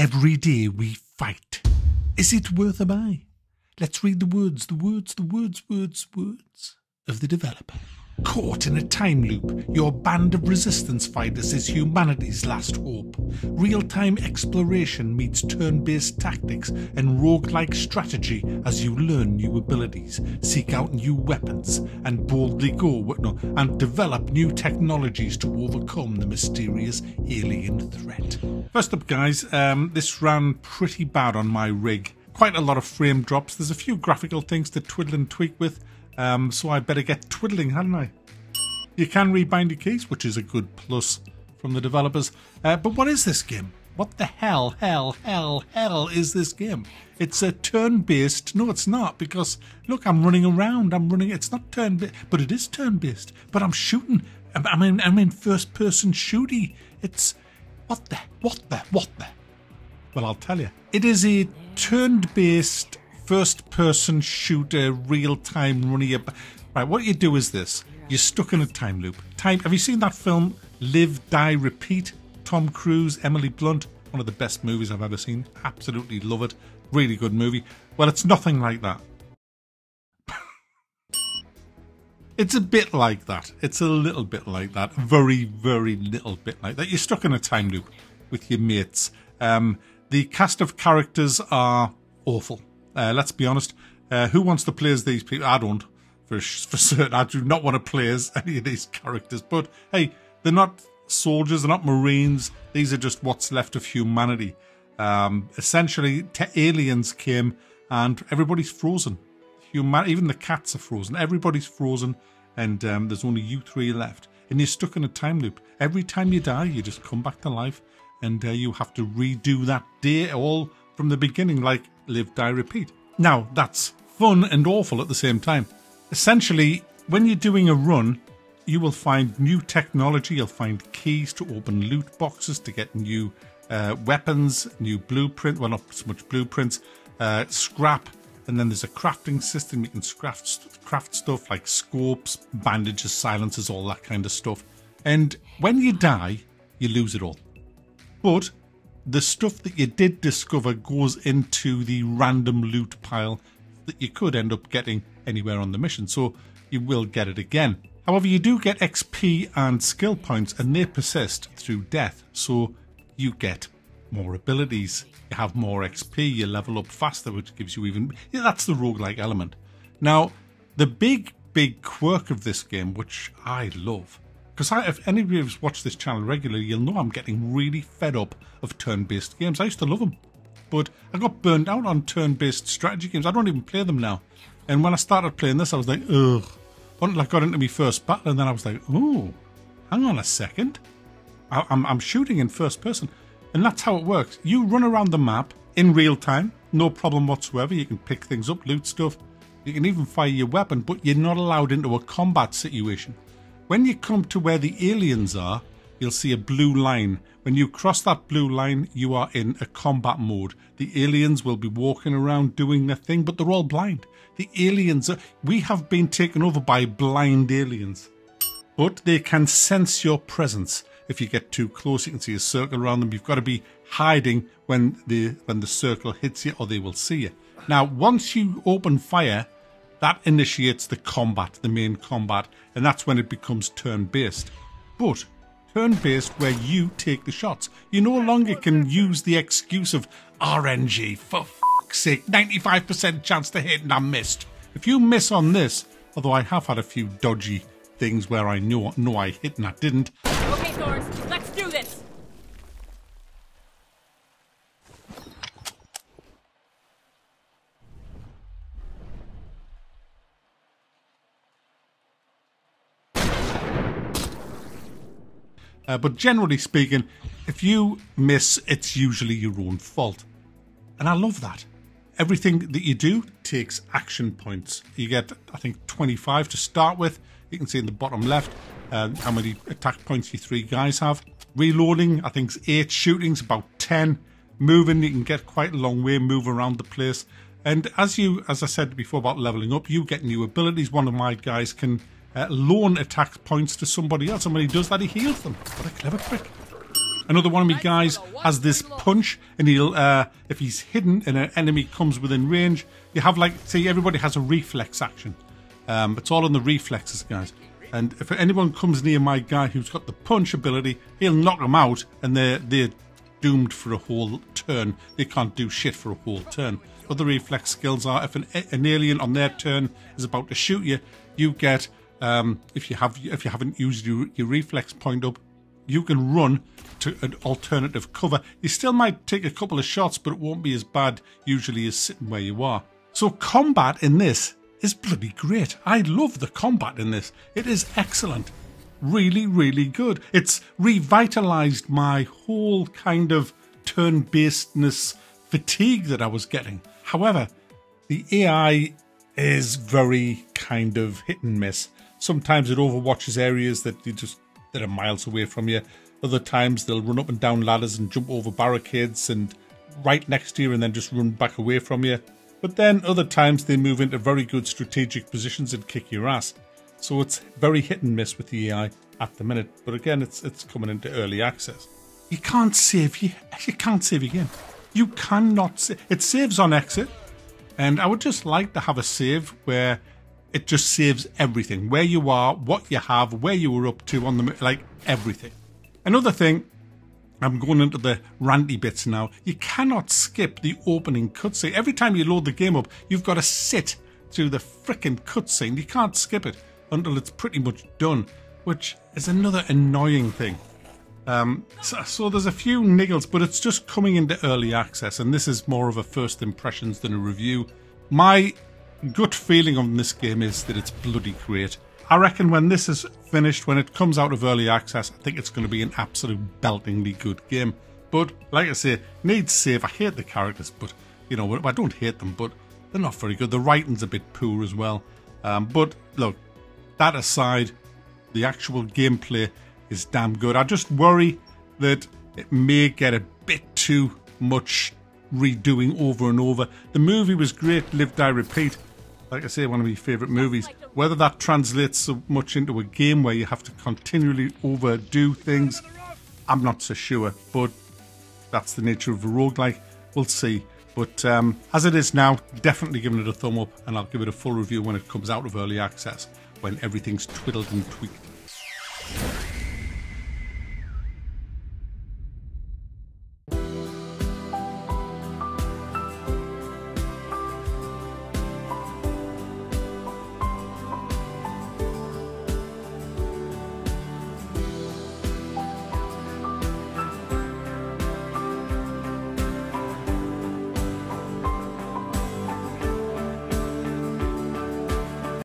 Every day we fight. Is it worth a buy? Let's read the words of the developer. Caught in a time loop, your band of resistance fighters is humanity's last hope. Real-time exploration meets turn-based tactics and roguelike strategy as you learn new abilities, seek out new weapons, and boldly and develop new technologies to overcome the mysterious alien threat. First up, guys, this ran pretty bad on my rig. Quite a lot of frame drops. There's a few graphical things to twiddle and tweak with. So I better get twiddling, hadn't I? You can rebind your keys, which is a good plus from the developers. But what is this game? What the hell is this game? It's a turn-based... No, it's not, because, look, I'm running around. It's not turn-based, but it is turn-based. But I'm shooting. I'm in first-person shooty. It's... What the? Well, I'll tell you. It is a turn-based... first-person shooter, real-time running. Right, what you do is this. You're stuck in a time loop. Have you seen that film, Live, Die, Repeat? Tom Cruise, Emily Blunt. One of the best movies I've ever seen. Absolutely love it. Really good movie. Well, it's nothing like that. It's a bit like that. It's a little bit like that. Very, very little bit like that. You're stuck in a time loop with your mates. The cast of characters are awful. Let's be honest. Who wants to play as these people? I don't. For certain, I do not want to play as any of these characters. But hey, they're not soldiers, they're not marines. These are just what's left of humanity. Essentially, aliens came and everybody's frozen. Even the cats are frozen. Everybody's frozen, and there's only you three left. And you're stuck in a time loop. Every time you die, you just come back to life, and you have to redo that day all from the beginning, like Live, Die, Repeat. Now, that's fun and awful at the same time. Essentially, when you're doing a run, you will find new technology. You'll find keys to open loot boxes, to get new weapons, new blueprint. Well, not so much blueprints, scrap. And then there's a crafting system. You can craft stuff like scopes, bandages, silencers, all that kind of stuff. And when you die, you lose it all. But the stuff that you did discover goes into the random loot pile that you could end up getting anywhere on the mission, so you will get it again. However, you do get XP and skill points, and they persist through death, so you get more abilities, you have more XP, you level up faster, which gives you even... Yeah, that's the roguelike element. Now, the big quirk of this game, which I love, because if any of you have watched this channel regularly, you'll know I'm getting really fed up of turn-based games. I used to love them, but I got burned out on turn-based strategy games. I don't even play them now. And when I started playing this, I was like, ugh. Until I got into my first battle, and then I was like, oh, hang on a second. I'm shooting in first person. And that's how it works. You run around the map in real time, no problem whatsoever. You can pick things up, loot stuff. You can even fire your weapon, but you're not allowed into a combat situation. When you come to where the aliens are, you'll see a blue line. When you cross that blue line, you are in a combat mode. The aliens will be walking around doing their thing, but they're all blind. The aliens we have been taken over by blind aliens. But they can sense your presence. If you get too close, you can see a circle around them. You've got to be hiding when the circle hits you, or they will see you. Now, once you open fire, that initiates the combat, the main combat, and that's when it becomes turn-based. But turn-based where you take the shots. You no longer can use the excuse of RNG, for fuck's sake, 95% chance to hit and I missed. If you miss on this, although I have had a few dodgy things where I know I hit and I didn't. Okay, Thorns, let's do this! But generally speaking, if you miss, it's usually your own fault. And I love that. Everything that you do takes action points. You get, I think, 25 to start with. You can see in the bottom left how many attack points you three guys have. Reloading, I think, is 8. Shooting's about 10. Moving, you can get quite a long way, move around the place. And as I said before about leveling up, you get new abilities. One of my guys can loan attack points to somebody else, and when he does that, he heals them. What a clever trick. Another one of my guys has this punch, and he'll, if he's hidden and an enemy comes within range, you have like, see, everybody has a reflex action. It's all in the reflexes, guys. And if anyone comes near my guy who's got the punch ability, he'll knock them out, and they're doomed for a whole turn. They can't do shit for a whole turn. Other reflex skills are if an alien on their turn is about to shoot you, you get if you haven't used your reflex point up, you can run to an alternative cover. You still might take a couple of shots, but it won't be as bad usually as sitting where you are. So combat in this is bloody great. I love the combat in this. It is excellent. Really, really good. It's revitalized my whole kind of turn-basedness fatigue that I was getting. However, the AI is very kind of hit and miss. Sometimes it overwatches areas that are miles away from you. Other times they'll run up and down ladders and jump over barricades and right next to you and then just run back away from you. But then other times they move into very good strategic positions and kick your ass. So it's very hit and miss with the AI at the minute. But again, it's coming into early access. You can't save you can't save your game. You cannot save. It saves on exit. And I would just like to have a save where it just saves everything. Where you are, what you have, where you were up to on the, like everything. Another thing, I'm going into the ranty bits now. You cannot skip the opening cutscene. Every time you load the game up, you've got to sit through the frickin' cutscene. You can't skip it until it's pretty much done, which is another annoying thing. So there's a few niggles, but it's just coming into early access, and this is more of a first impressions than a review. My gut feeling on this game is that it's bloody great. I reckon when this is finished, when it comes out of early access, I think it's going to be an absolute beltingly good game. But like I say, needs save. I hate the characters, but you know, I don't hate them, but they're not very good. The writing's a bit poor as well. But look, that aside, the actual gameplay is damn good. I just worry that it may get a bit too much redoing over and over. The movie was great, Live, Die, Repeat. Like I say, one of my favourite movies. Whether that translates so much into a game where you have to continually overdo things, I'm not so sure. But that's the nature of a roguelike. We'll see. But as it is now, definitely giving it a thumb up, and I'll give it a full review when it comes out of early access, when everything's twiddled and tweaked.